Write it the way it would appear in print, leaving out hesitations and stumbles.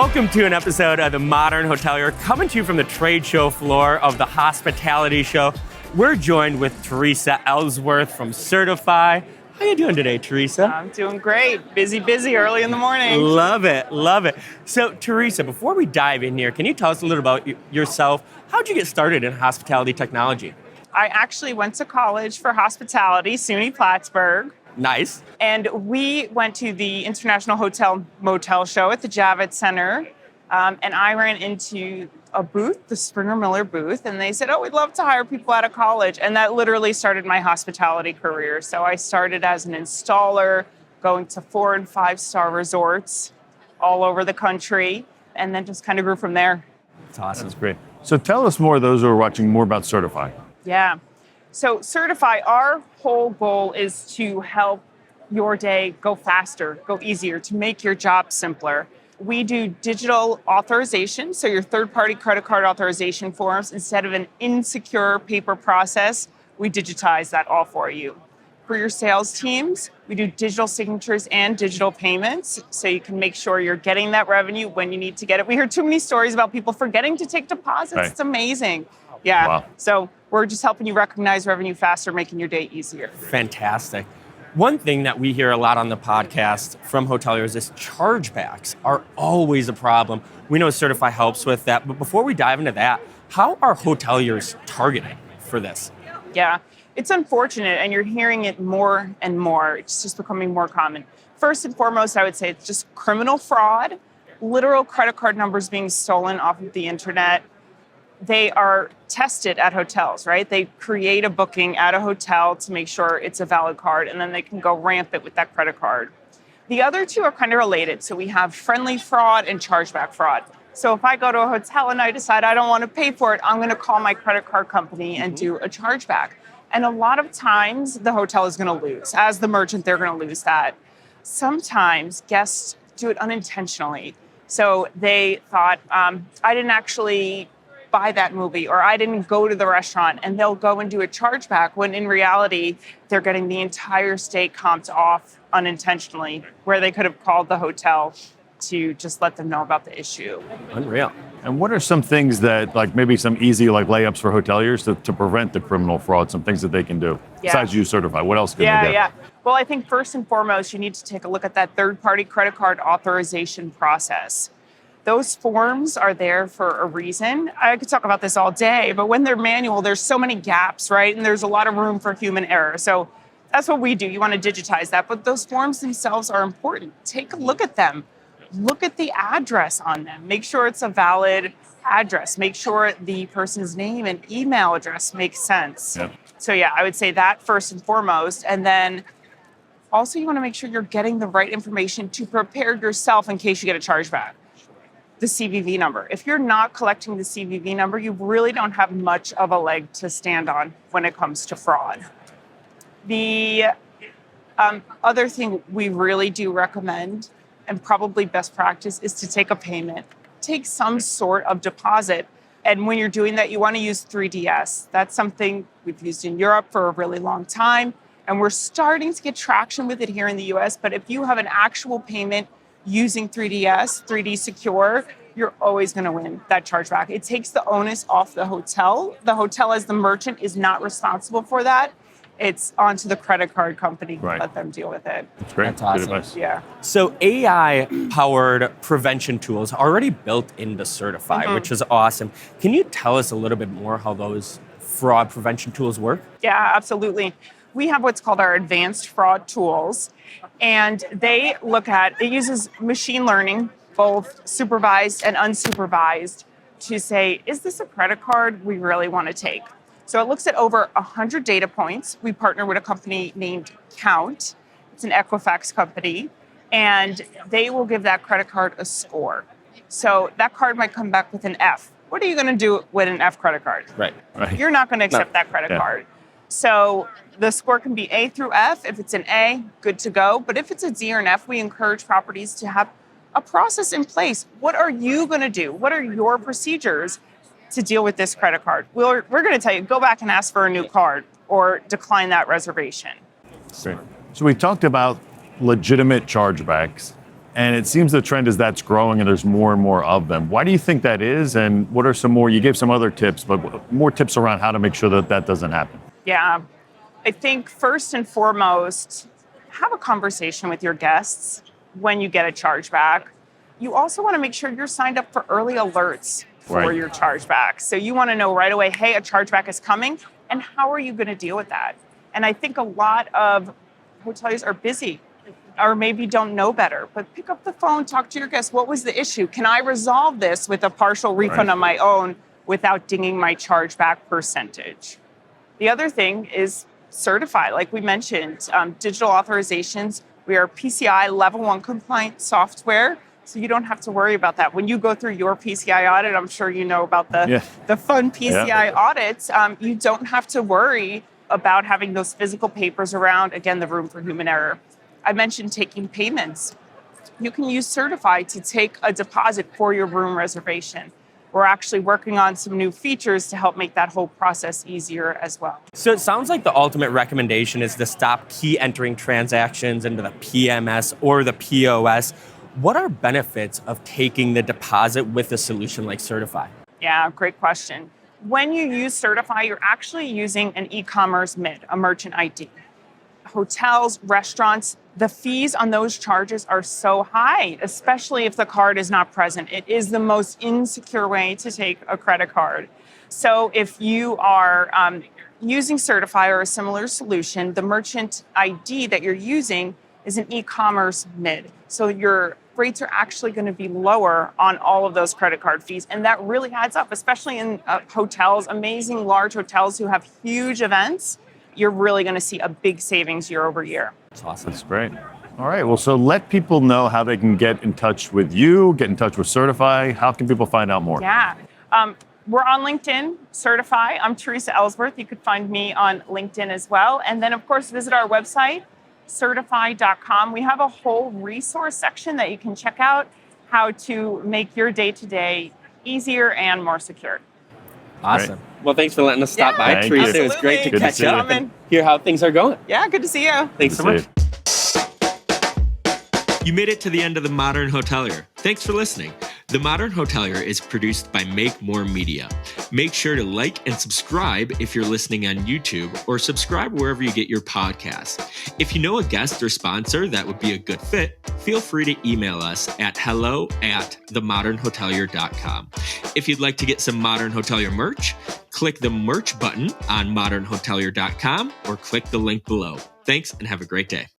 Welcome to an episode of the Modern Hotelier, coming to you from the trade show floor of the Hospitality Show. We're joined with Theresa Ellsworth from Sertifi. How you doing today, Theresa? I'm doing great. Busy early in the morning. Love it, love it. So, Theresa, before we dive in here, can you tell us a little about yourself? How'd you get started in hospitality technology? I actually went to college for hospitality, SUNY Plattsburgh. Nice. And we went to the International Hotel Motel Show at the Javits Center. And I ran into a booth, the Springer Miller booth, and they said, oh, we'd love to hire people out of college. And that literally started my hospitality career. So I started as an installer, going to 4- and 5-star resorts all over the country, and then just kind of grew from there. That's awesome. That's great. So tell us more, those who are watching, more about Sertifi. Yeah. So Sertifi, our whole goal is to help your day go faster, go easier, to make your job simpler. We do digital authorization, so your third-party credit card authorization forms. Instead of an insecure paper process, we digitize that all for you. For your sales teams, we do digital signatures and digital payments, so you can make sure you're getting that revenue when you need to get it. We hear too many stories about people forgetting to take deposits. Right. It's amazing. Yeah. Wow. So we're just helping you recognize revenue faster, making your day easier. Fantastic. One thing that we hear a lot on the podcast from hoteliers is chargebacks are always a problem. We know Sertifi helps with that, but before we dive into that, how are hoteliers targeting for this? Yeah, it's unfortunate, and you're hearing it more and more. It's just becoming more common. First and foremost, I would say it's just criminal fraud, literal credit card numbers being stolen off of the internet. They are tested at hotels, right? They create a booking at a hotel to make sure it's a valid card, and then they can go rampant with that credit card. The other two are kind of related. So we have friendly fraud and chargeback fraud. So if I go to a hotel and I decide I don't want to pay for it, I'm going to call my credit card company and do a chargeback. And a lot of times the hotel is going to lose. As the merchant, they're going to lose that. Sometimes guests do it unintentionally. So they thought, I didn't actually buy that movie, or I didn't go to the restaurant, and they'll go and do a chargeback when in reality they're getting the entire stay comped off unintentionally, where they could have called the hotel to just let them know about the issue. Unreal. And what are some things that, like maybe some easy layups for hoteliers to prevent the criminal fraud, some things that they can do? Yeah. Besides use Sertifi, what else can they do? Yeah. Well, I think first and foremost, you need to take a look at that third-party credit card authorization process. Those forms are there for a reason. I could talk about this all day, but when they're manual, there's so many gaps, right? And there's a lot of room for human error. So that's what we do. You want to digitize that. But those forms themselves are important. Take a look at them. Look at the address on them. Make sure it's a valid address. Make sure the person's name and email address makes sense. Yep. So yeah, I would say that first and foremost. And then also you want to make sure you're getting the right information to prepare yourself in case you get a chargeback. The CVV number. If you're not collecting the CVV number, you really don't have much of a leg to stand on when it comes to fraud. The other thing we really do recommend, and probably best practice, is to take a payment. Take some sort of deposit. And when you're doing that, you want to use 3DS. That's something we've used in Europe for a really long time. And we're starting to get traction with it here in the US. But if you have an actual payment using 3DS, 3D Secure, you're always going to win that chargeback. It takes the onus off the hotel. The hotel, as the merchant, is not responsible for that. It's onto the credit card company. Right. Let them deal with it. That's great. That's awesome. Good advice. Yeah. So AI-powered prevention tools are already built into Sertifi, which is awesome. Can you tell us a little bit more how those fraud prevention tools work? Yeah, absolutely. We have what's called our advanced fraud tools, and it uses machine learning, both supervised and unsupervised, to say, is this a credit card we really want to take? So it looks at over 100 data points. We partner with a company named Count. It's an Equifax company, and they will give that credit card a score. So that card might come back with an F. What are you going to do with an F credit card? Right. You're not going to accept that credit card. So the score can be A through F. If it's an A, good to go. But if it's a D or an F, we encourage properties to have a process in place. What are you going to do? What are your procedures to deal with this credit card? We're going to tell you, go back and ask for a new card or decline that reservation. Great. So we talked about legitimate chargebacks. And it seems the trend is that's growing and there's more and more of them. Why do you think that is? And what are some more, you gave some other tips, but more tips around how to make sure that that doesn't happen? Yeah. I think first and foremost, have a conversation with your guests when you get a chargeback. You also want to make sure you're signed up for early alerts for your chargeback. So you want to know right away, hey, a chargeback is coming, and how are you going to deal with that? And I think a lot of hoteliers are busy or maybe don't know better, but pick up the phone, talk to your guests. What was the issue? Can I resolve this with a partial refund on my own without dinging my chargeback percentage? The other thing is Sertifi. Like we mentioned, digital authorizations. We are PCI level 1 compliant software, so you don't have to worry about that. When you go through your PCI audit, I'm sure you know about the fun PCI audits. You don't have to worry about having those physical papers around. Again, the room for human error. I mentioned taking payments. You can use Sertifi to take a deposit for your room reservation. We're actually working on some new features to help make that whole process easier as well. So it sounds like the ultimate recommendation is to stop key entering transactions into the PMS or the POS. What are benefits of taking the deposit with a solution like Sertifi? Yeah, great question. When you use Sertifi, you're actually using an e-commerce MID, a merchant ID. Hotels, restaurants, the fees on those charges are so high, especially if the card is not present. It is the most insecure way to take a credit card. So if you are using Sertifi or a similar solution, the merchant ID that you're using is an e-commerce MID. So your rates are actually going to be lower on all of those credit card fees. And that really adds up, especially in hotels, amazing large hotels who have huge events. You're really going to see a big savings year over year. That's awesome. That's great. All right. Well, so let people know how they can get in touch with you, get in touch with Sertifi. How can people find out more? Yeah. We're on LinkedIn, Sertifi. I'm Theresa Ellsworth. You could find me on LinkedIn as well. And then, of course, visit our website, sertifi.com. We have a whole resource section that you can check out how to make your day-to-day easier and more secure. Awesome. Great. Well, thanks for letting us stop by, Thank Theresa. you. It was great to catch up you. and hear how things are going. Yeah, good to see you. Thanks so much. You made it to the end of The Modern Hotelier. Thanks for listening. The Modern Hotelier is produced by Make More Media. Make sure to like and subscribe if you're listening on YouTube, or subscribe wherever you get your podcasts. If you know a guest or sponsor that would be a good fit, feel free to email us at hello@themodernhotelier.com. If you'd like to get some Modern Hotelier merch, click the merch button on modernhotelier.com or click the link below. Thanks and have a great day.